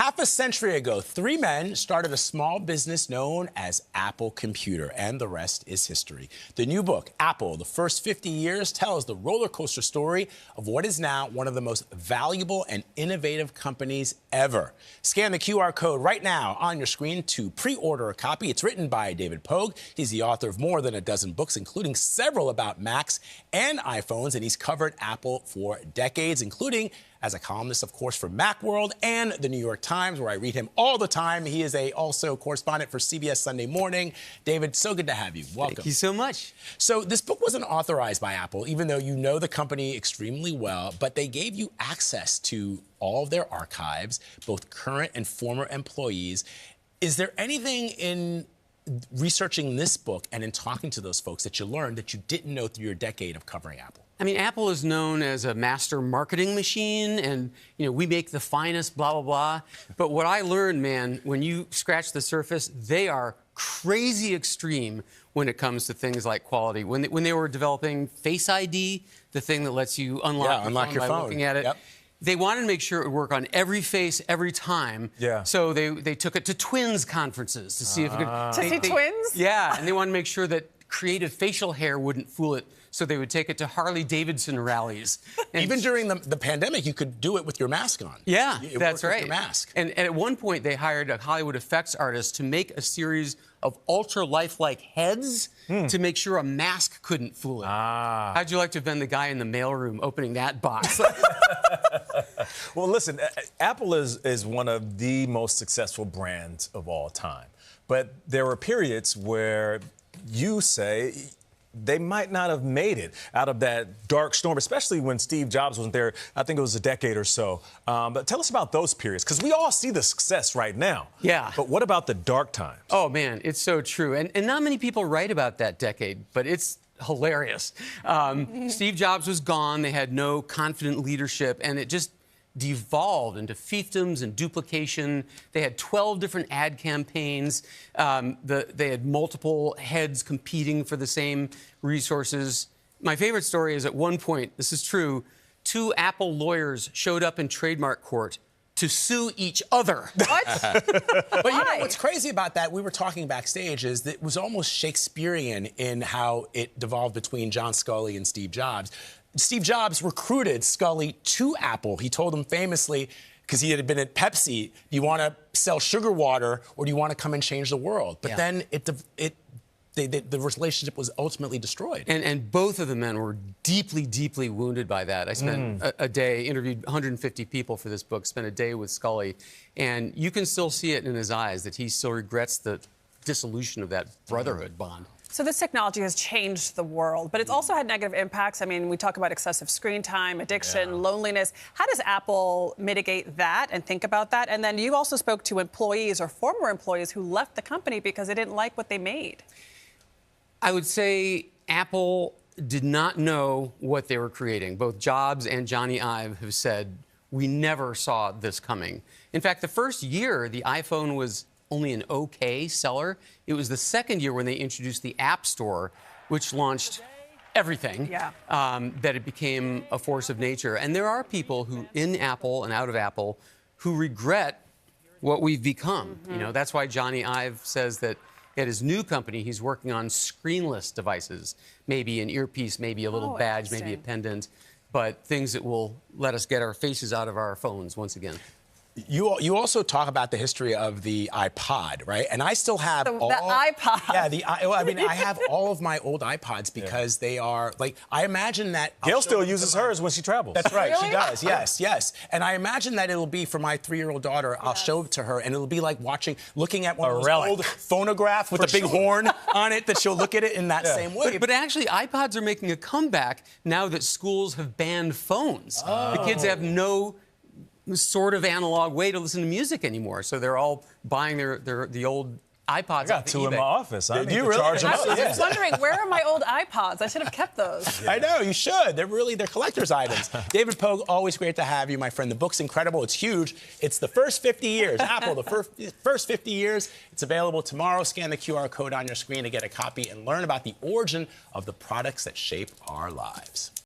Half a century ago, three men started a small business known as Apple Computer, and the rest is history. The new book, Apple, The First 50 Years, tells the roller coaster story of what is now one of the most valuable and innovative companies ever. Scan the QR code right now on your screen to pre-order a copy. It's written by David Pogue. He's the author of more than a dozen books, including several about Macs and iPhones, and he's covered Apple for decades, including as a columnist, of course, for Macworld and the New York Times, where I read him all the time. He is also correspondent for CBS Sunday Morning. David, so good to have you. Welcome. Thank you so much. So this book wasn't authorized by Apple, even though you know the company extremely well, but they gave you access to all of their archives, both current and former employees. Is there anything in researching this book and in talking to those folks that you learned that you didn't know through your decade of covering Apple? I mean, Apple is known as a master marketing machine, and, you know, we make the finest, blah, blah, blah. But what I learned, man, when you scratch the surface, they are crazy extreme when it comes to things like quality. When they were developing Face ID, the thing that lets you unlock your phone by looking at it, Yep. They wanted to make sure it would work on every face every time. Yeah. So they took it to twins conferences to see if it could... To see twins? Yeah, and they wanted to make sure that creative facial hair wouldn't fool it. So they would take it to Harley-Davidson rallies. And even during the pandemic, you could do it with your mask on. Yeah, It that's worked with right. your mask. And at one point, they hired a Hollywood effects artist to make a series of ultra-lifelike heads to make sure a mask couldn't fool it. How'd you like to have been the guy in the mailroom opening that box? Well, listen, Apple is one of the most successful brands of all time. But there were periods where you say they might not have made it out of that dark storm, especially when Steve Jobs wasn't there. I think it was a decade or so. But tell us about those periods, because we all see the success right now. Yeah. But what about the dark times? Oh, man, it's so true. And not many people write about that decade, but it's hilarious. Steve Jobs was gone. They had no confident leadership, and it just devolved into fiefdoms and duplication. They had 12 different ad campaigns. They had multiple heads competing for the same resources. My favorite story is at one point, this is true, 2 Apple lawyers showed up in trademark court to sue each other. What? But you know what's crazy about that, we were talking backstage, is that it was almost Shakespearean in how it devolved between John Sculley and Steve Jobs. Steve Jobs recruited Sculley to Apple. He told him famously, because he had been at Pepsi, do you want to sell sugar water or do you want to come and change the world? But then the relationship was ultimately destroyed. And both of the men were deeply, deeply wounded by that. I spent a day, interviewed 150 people for this book, spent a day with Sculley, and you can still see it in his eyes that he still regrets the dissolution of that brotherhood bond. So this technology has changed the world, but it's also had negative impacts. I mean, we talk about excessive screen time, addiction, loneliness. How does Apple mitigate that and think about that? And then you also spoke to employees or former employees who left the company because they didn't like what they made. I would say Apple did not know what they were creating. Both Jobs and Johnny Ive have said, we never saw this coming. In fact, the first year, the iPhone was only an okay seller. It was the second year when they introduced the App Store, which launched everything, that it became a force of nature. And there are people who, in Apple and out of Apple, who regret what we've become. You know, that's why Johnny Ive says that at his new company, he's working on screenless devices, maybe an earpiece, maybe a little badge, maybe a pendant, but things that will let us get our faces out of our phones once again. You also talk about the history of the iPod, right? And I still have the iPod. Yeah, I mean, I have all of my old iPods because they are, like, I imagine that... Gayle still uses hers when she travels. That's right, Really? she does, yes. And I imagine that it'll be for my 3-year-old daughter, I'll show it to her, and it'll be like looking at one of those old phonograph with a big horn on it, that she'll look at it in that same way. But actually, iPods are making a comeback now that schools have banned phones. The kids have no sort of analog way to listen to music anymore, so they're all buying the old iPods. I got 2 in my office. I need to charge them I up. was wondering, where are my old iPods? I should have kept those. I know, you should. They're collector's items. David Pogue, always great to have you, my friend. The book's incredible. It's huge. It's The First 50 Years. Apple, The First 50 Years. It's available tomorrow. Scan the QR code on your screen to get a copy and learn about the origin of the products that shape our lives.